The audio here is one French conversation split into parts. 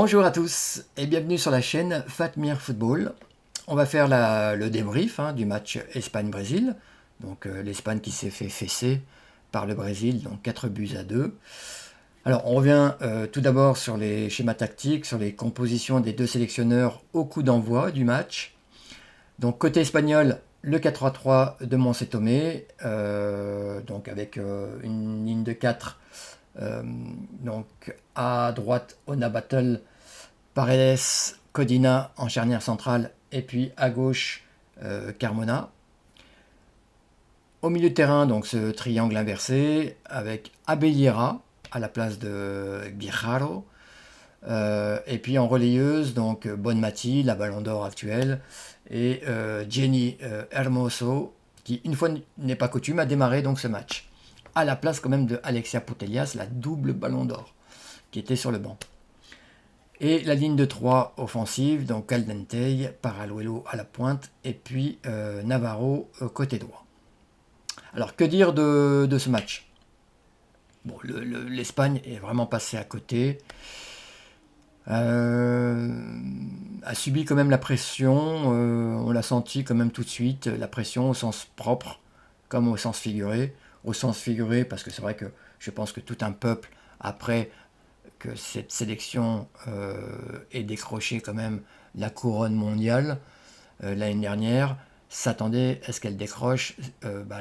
Bonjour à tous et bienvenue sur la chaîne Fatmir Football. On va faire le débrief du match Espagne-Brésil. Donc l'Espagne qui s'est fait fesser par le Brésil, donc 4 buts à 2. Alors on revient tout d'abord sur les schémas tactiques, sur les compositions des deux sélectionneurs au coup d'envoi du match. Donc côté espagnol, le 4-3-3 de Monse Tomé, donc avec une ligne de 4. Donc à droite, Ona Battle, Paredes, Codina en charnière centrale, et puis à gauche, Carmona. Au milieu de terrain, donc ce triangle inversé, avec Abelleira à la place de Guijarro. Et puis en relayeuse, donc Bonmati, la Ballon d'Or actuelle, et Jenny Hermoso, qui une fois n'est pas coutume, a démarré donc ce match. À la place quand même de Alexia Putellas, la double Ballon d'Or, qui était sur le banc. Et la ligne de 3 offensive, donc Caldentey, Paraluelo à la pointe, et puis Navarro côté droit. Alors que dire de ce match? Bon, l'Espagne est vraiment passée à côté. A subi quand même la pression, on l'a senti quand même tout de suite, la pression au sens propre comme au sens figuré. Au sens figuré parce que c'est vrai que je pense que tout un peuple, après que cette sélection ait décroché quand même la couronne mondiale l'année dernière, s'attendait à ce qu'elle décroche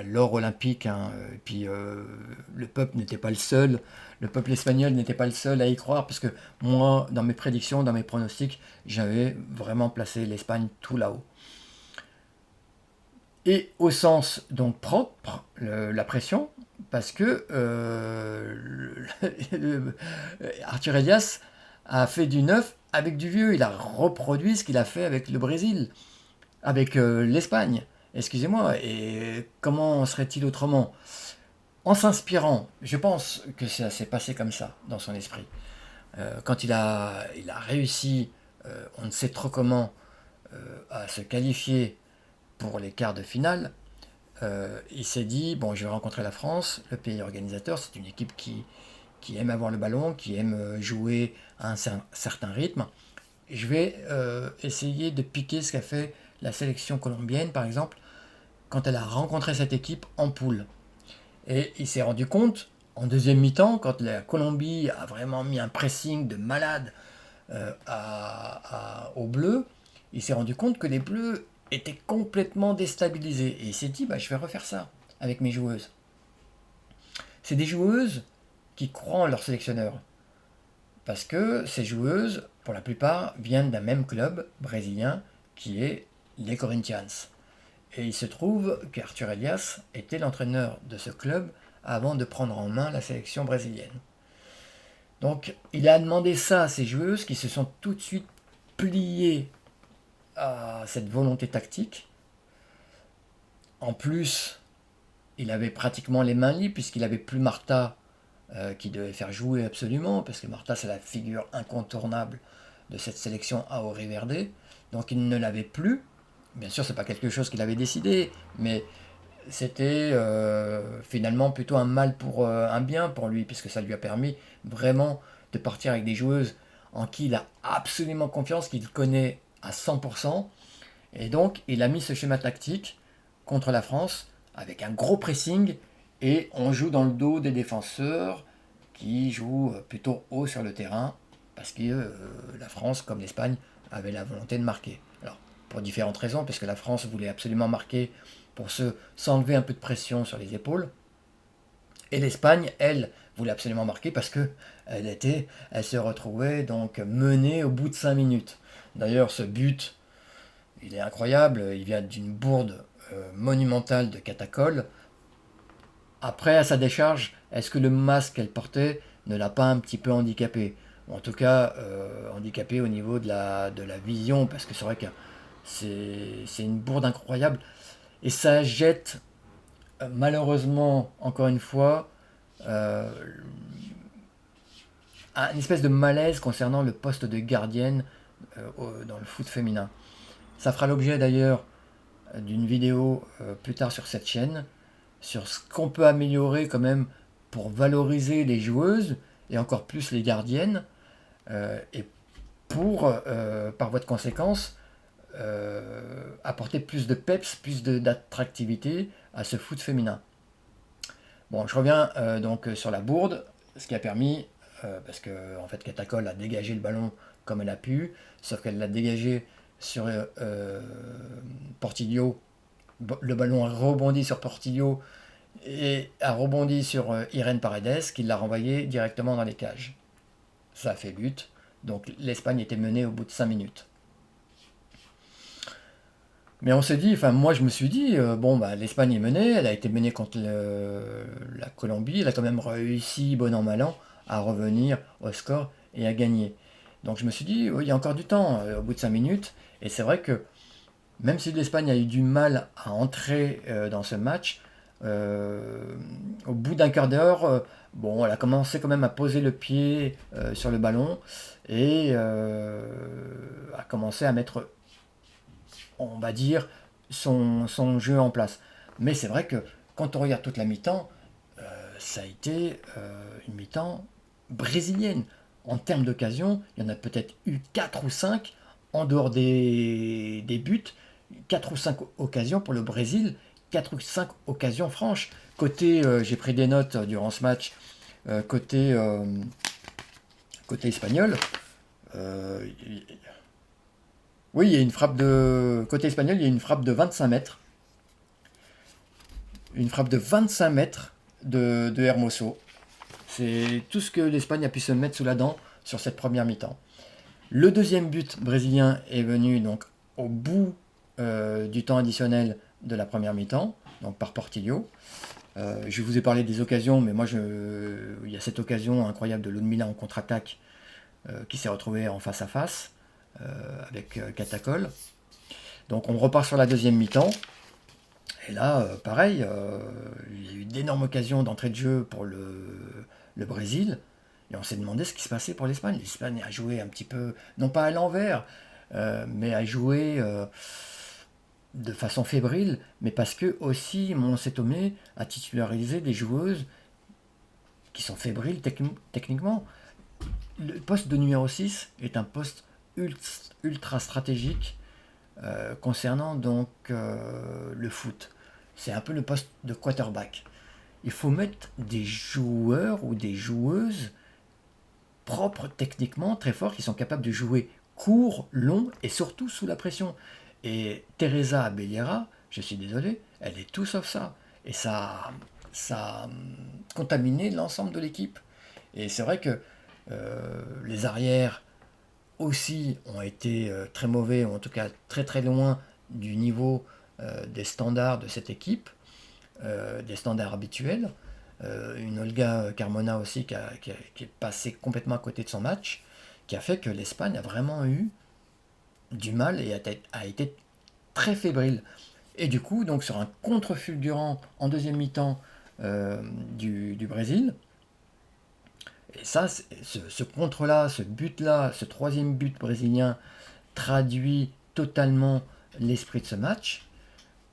l'or olympique. Et puis le peuple n'était pas le seul, le peuple espagnol n'était pas le seul à y croire, parce que moi, dans mes prédictions, dans mes pronostics, j'avais vraiment placé l'Espagne tout là-haut. Et au sens donc propre, la pression, parce que Arthur Elias a fait du neuf avec du vieux. Il a reproduit ce qu'il a fait avec le Brésil, avec l'Espagne. Excusez-moi, et comment serait-il autrement? En s'inspirant, je pense que ça s'est passé comme ça dans son esprit. Quand il a réussi, on ne sait trop comment, à se qualifier pour les quarts de finale, il s'est dit, bon, je vais rencontrer la France, le pays organisateur, c'est une équipe qui aime avoir le ballon, qui aime jouer à un certain rythme. Je vais essayer de piquer ce qu'a fait la sélection colombienne, par exemple, quand elle a rencontré cette équipe en poule. Et il s'est rendu compte, en deuxième mi-temps, quand la Colombie a vraiment mis un pressing de malade aux Bleus, il s'est rendu compte que les Bleus étaient complètement déstabilisés. Et il s'est dit, je vais refaire ça avec mes joueuses. C'est des joueuses qui croient en leur sélectionneur. Parce que ces joueuses, pour la plupart, viennent d'un même club brésilien qui est les Corinthians. Et il se trouve qu'Arthur Elias était l'entraîneur de ce club avant de prendre en main la sélection brésilienne. Donc il a demandé ça à ses joueuses qui se sont tout de suite pliées à cette volonté tactique. En plus, il avait pratiquement les mains libres puisqu'il n'avait plus Marta qui devait faire jouer absolument, parce que Marta c'est la figure incontournable de cette sélection à Ori Verde. Donc il ne l'avait plus. Bien sûr, c'est pas quelque chose qu'il avait décidé, mais c'était finalement plutôt un mal pour un bien pour lui, puisque ça lui a permis vraiment de partir avec des joueuses en qui il a absolument confiance, qu'il connaît à 100%. Et donc, il a mis ce schéma tactique contre la France avec un gros pressing, et on joue dans le dos des défenseurs qui jouent plutôt haut sur le terrain, parce que la France, comme l'Espagne, avait la volonté de marquer. Alors, pour différentes raisons, parce que la France voulait absolument marquer pour s'enlever un peu de pression sur les épaules. Et l'Espagne, elle, voulait absolument marquer parce que elle se retrouvait donc menée au bout de 5 minutes. D'ailleurs, ce but, il est incroyable. Il vient d'une bourde monumentale de Catacol. Après, à sa décharge, est-ce que le masque qu'elle portait ne l'a pas un petit peu handicapé? En tout cas, handicapé au niveau de la vision, parce que c'est vrai que c'est une bourde incroyable. Et ça jette, malheureusement, encore une fois, euh, une espèce de malaise concernant le poste de gardienne dans le foot féminin. Ça fera l'objet d'ailleurs d'une vidéo plus tard sur cette chaîne, sur ce qu'on peut améliorer quand même pour valoriser les joueuses, et encore plus les gardiennes, et pour, par voie de conséquence, apporter plus de peps, d'attractivité à ce foot féminin. Bon, je reviens donc sur la bourde, ce qui a permis, parce que en fait Catacol a dégagé le ballon comme elle a pu, sauf qu'elle l'a dégagé sur Portillo. Le ballon a rebondi sur Portillo et a rebondi sur Irene Paredes, qui l'a renvoyé directement dans les cages. Ça a fait but. Donc l'Espagne était menée au bout de 5 minutes. Mais on s'est dit, enfin moi je me suis dit, bon bah l'Espagne est menée, elle a été menée contre la Colombie, elle a quand même réussi, bon an mal an, à revenir au score et à gagner. Donc je me suis dit, oui, il y a encore du temps, au bout de 5 minutes, et c'est vrai que même si l'Espagne a eu du mal à entrer dans ce match, au bout d'un quart d'heure, bon, elle a commencé quand même à poser le pied sur le ballon et a commencé à mettre, on va dire, son jeu en place. Mais c'est vrai que quand on regarde toute la mi-temps, ça a été une mi-temps brésilienne. En termes d'occasion, il y en a peut-être eu 4 ou 5 en dehors des buts, 4 ou 5 occasions pour le Brésil, 4 ou 5 occasions franches. Côté, j'ai pris des notes durant ce match, côté, côté espagnol, euh, oui, il y a une frappe de. Côté espagnol, il y a une frappe de 25 mètres. Une frappe de 25 mètres de Hermoso. C'est tout ce que l'Espagne a pu se mettre sous la dent sur cette première mi-temps. Le deuxième but brésilien est venu donc au bout du temps additionnel de la première mi-temps, donc par Portillo. Je vous ai parlé des occasions, mais moi, il y a cette occasion incroyable de Ludmilla en contre-attaque qui s'est retrouvée en face à face avec Catacol. Donc on repart sur la deuxième mi-temps. Et là, pareil, il y a eu d'énormes occasions d'entrée de jeu pour le Brésil. Et on s'est demandé ce qui se passait pour l'Espagne. L'Espagne a joué un petit peu, non pas à l'envers, mais a joué de façon fébrile, mais parce que aussi Montse Tomé a titularisé des joueuses qui sont fébriles techniquement. Le poste de numéro 6 est un poste ultra stratégique concernant donc le foot. C'est un peu le poste de quarterback. Il faut mettre des joueurs ou des joueuses propres techniquement, très forts, qui sont capables de jouer court, long et surtout sous la pression. Et Teresa Abelliera, je suis désolé, elle est tout sauf ça. Et ça a contaminé l'ensemble de l'équipe. Et c'est vrai que les arrières aussi ont été très mauvais, ou en tout cas très très loin du niveau des standards de cette équipe, des standards habituels. Une Olga Carmona aussi qui est passée complètement à côté de son match, qui a fait que l'Espagne a vraiment eu du mal et a été très fébrile. Et du coup, donc sur un contre-fulgurant en deuxième mi-temps du Brésil, et ça, ce contre-là, ce but-là, ce troisième but brésilien traduit totalement l'esprit de ce match,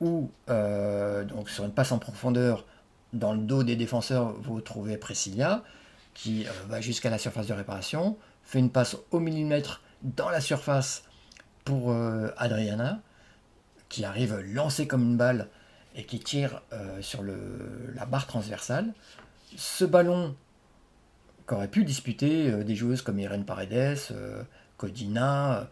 où donc sur une passe en profondeur dans le dos des défenseurs, vous trouvez Presilia qui va jusqu'à la surface de réparation, fait une passe au millimètre dans la surface pour Adriana, qui arrive lancée comme une balle et qui tire sur la barre transversale. Ce ballon qu'auraient pu disputer des joueuses comme Irene Paredes, Codina,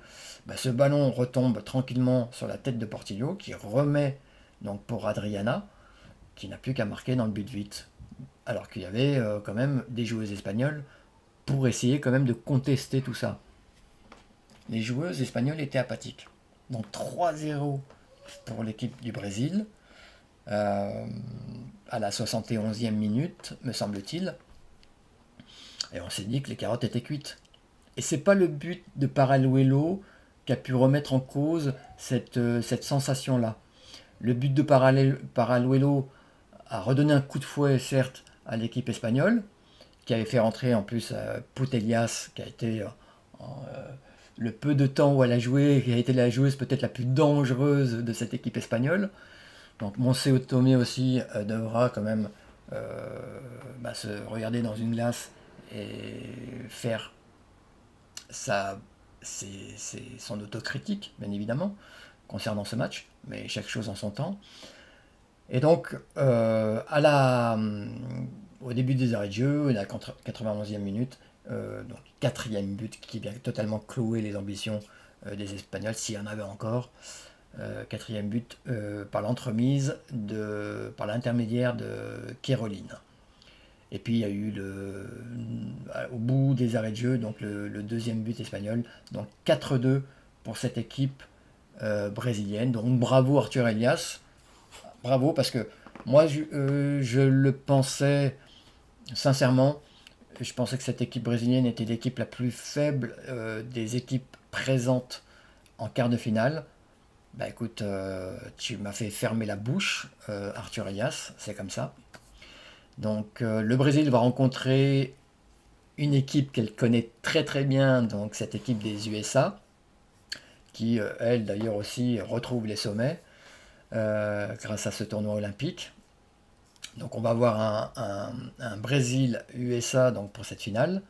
ce ballon retombe tranquillement sur la tête de Portillo, qui remet donc pour Adriana, qui n'a plus qu'à marquer dans le but vite. Alors qu'il y avait quand même des joueuses espagnoles pour essayer quand même de contester tout ça. Les joueuses espagnoles étaient apathiques. Donc 3-0 pour l'équipe du Brésil, à la 71e minute, me semble-t-il. Et on s'est dit que les carottes étaient cuites. Et c'est pas le but de Paraluelo qui a pu remettre en cause cette sensation-là. Le but de Paraluelo a redonné un coup de fouet, certes, à l'équipe espagnole, qui avait fait rentrer en plus Putellas, qui a été le peu de temps où elle a joué, qui a été la joueuse peut-être la plus dangereuse de cette équipe espagnole. Donc Montse Tomé aussi devra quand même se regarder dans une glace et faire sa c'est son autocritique, bien évidemment, concernant ce match, mais chaque chose en son temps. Et donc, au début des arrêts de jeu, à la 91e minute, donc quatrième but qui vient totalement clouer les ambitions des Espagnols, s'il y en avait encore. Quatrième but par l'entremise, par l'intermédiaire de Kéroline. Et puis il y a eu au bout des arrêts de jeu, donc le deuxième but espagnol, donc 4-2 pour cette équipe brésilienne. Donc bravo Arthur Elias, bravo, parce que moi je le pensais sincèrement, je pensais que cette équipe brésilienne était l'équipe la plus faible des équipes présentes en quart de finale. Bah écoute, tu m'as fait fermer la bouche, Arthur Elias, c'est comme ça. Donc le Brésil va rencontrer une équipe qu'elle connaît très très bien, donc cette équipe des USA, qui elle d'ailleurs aussi retrouve les sommets grâce à ce tournoi olympique. Donc on va avoir un Brésil-USA donc pour cette finale.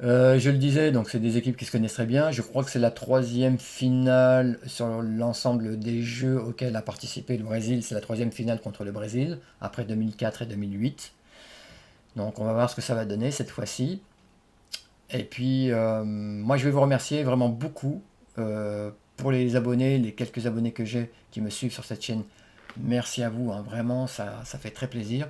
Je le disais, donc c'est des équipes qui se connaissent très bien. Je crois que c'est la troisième finale sur l'ensemble des jeux auxquels a participé le Brésil. C'est la troisième finale contre le Brésil, après 2004 et 2008. Donc on va voir ce que ça va donner cette fois-ci. Et puis moi je vais vous remercier vraiment beaucoup pour les abonnés, les quelques abonnés que j'ai qui me suivent sur cette chaîne. Merci à vous, hein, vraiment, ça fait très plaisir.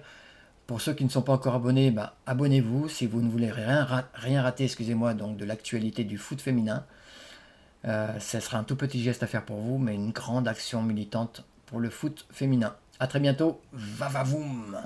Pour ceux qui ne sont pas encore abonnés, bah, abonnez-vous si vous ne voulez rien rater, excusez-moi, donc de l'actualité du foot féminin. Ce sera un tout petit geste à faire pour vous, mais une grande action militante pour le foot féminin. A très bientôt, va va voum!